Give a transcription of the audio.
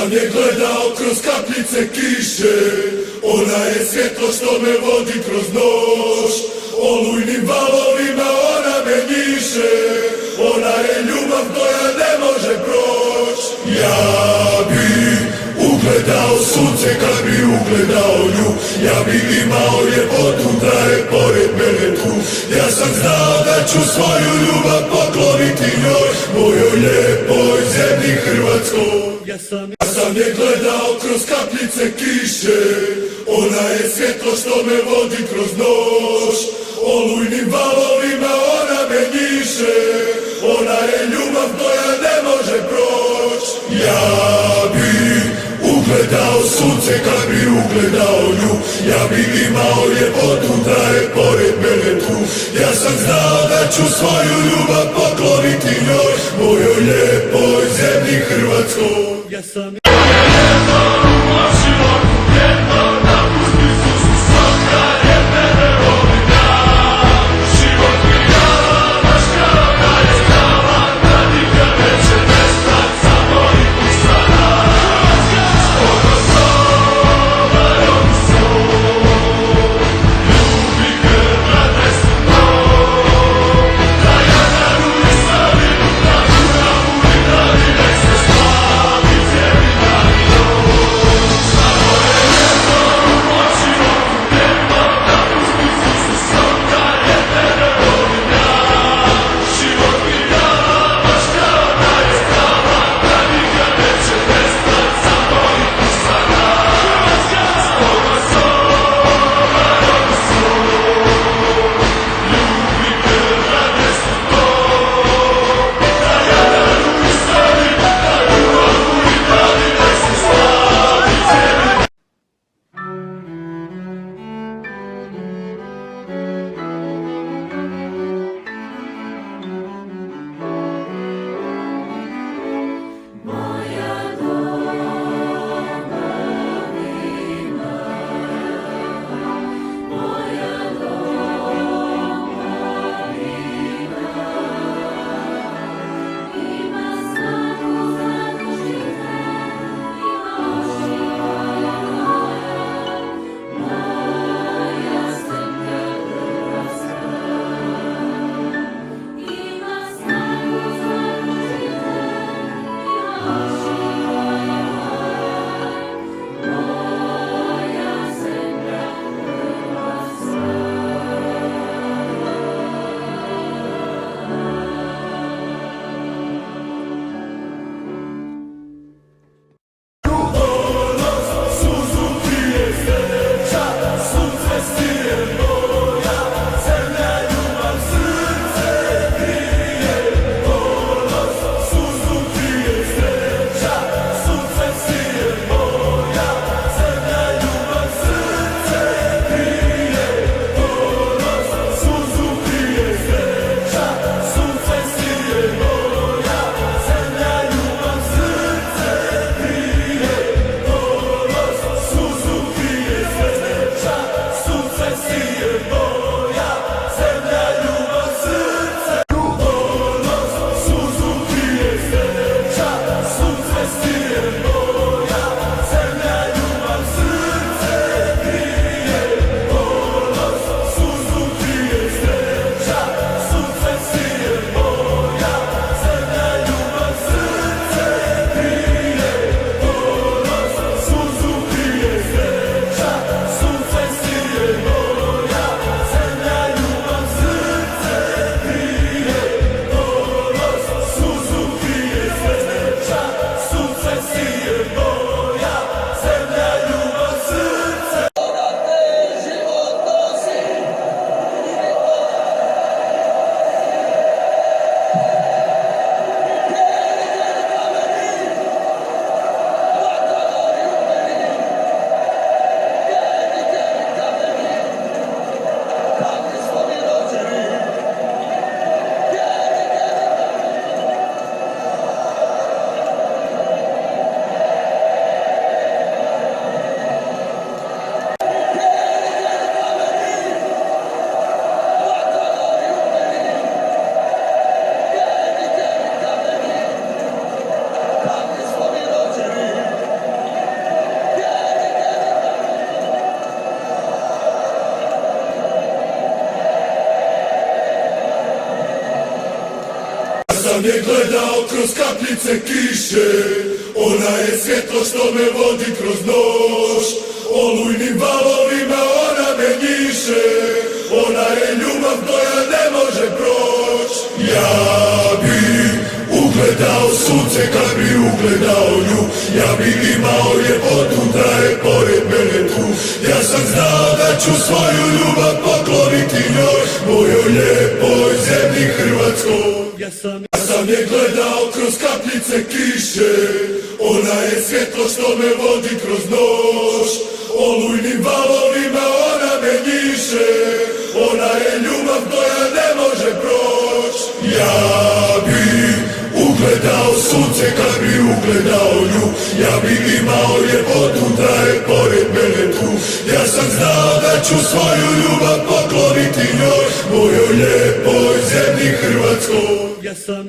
sam je gledao kroz kapljice kiše, ona je svjetlo što me vodi kroz noć. Olujnim valovima ona me njiše, ona je ljubav koja ne može proć. Ja bi ugledao sunce kad bi ugledao nju, ja bi imao ljepotu da je pored mene tu. Ja sam znao da ću svoju ljubav pokloniti njoj, mojoj lijepoj zemlji Hrvatskoj. Ja sam je gledao kroz kapljice kiše, ona je svjetlo što me vodi kroz noć. Olujnim valovima ona me njiše, ona je ljubav koja ne može proć. Ja bi ugledao sunce kad bi ugledao nju, ja bi imao ljepotu da je pored mene tu. Ja sam znao da ću svoju ljubav pokloniti njoj, mojoj lijepoj zemlji Hrvatskoj. Ja sam sam je gledao kroz kapljice kiše, ona je svjetlo što me vodi kroz noć. Olujnim valovima ona me njiše, ona je ljubav koja ne može proć. Ja bi ugledao sunce kad bi ugledao nju, ja bi imao ljepotu da je pored mene tu. Ja sam znao da ću svoju ljubav pokloniti njoj, mojoj lijepoj zemlji Hrvatskoj. Ja sam je gledao kroz kapljice kiše, ona je svjetlo što me vodi kroz noć. Olujnim valovima ona me njiše, ona je ljubav koja ne može proć. Ja bi ugledao sunce kad bi ugledao nju, ja bi imao ljepotu da je pored mene tu. Ja sam znao da ću svoju ljubav pokloniti njoj, mojoj lijepoj zemlji Hrvatskoj. Ja sam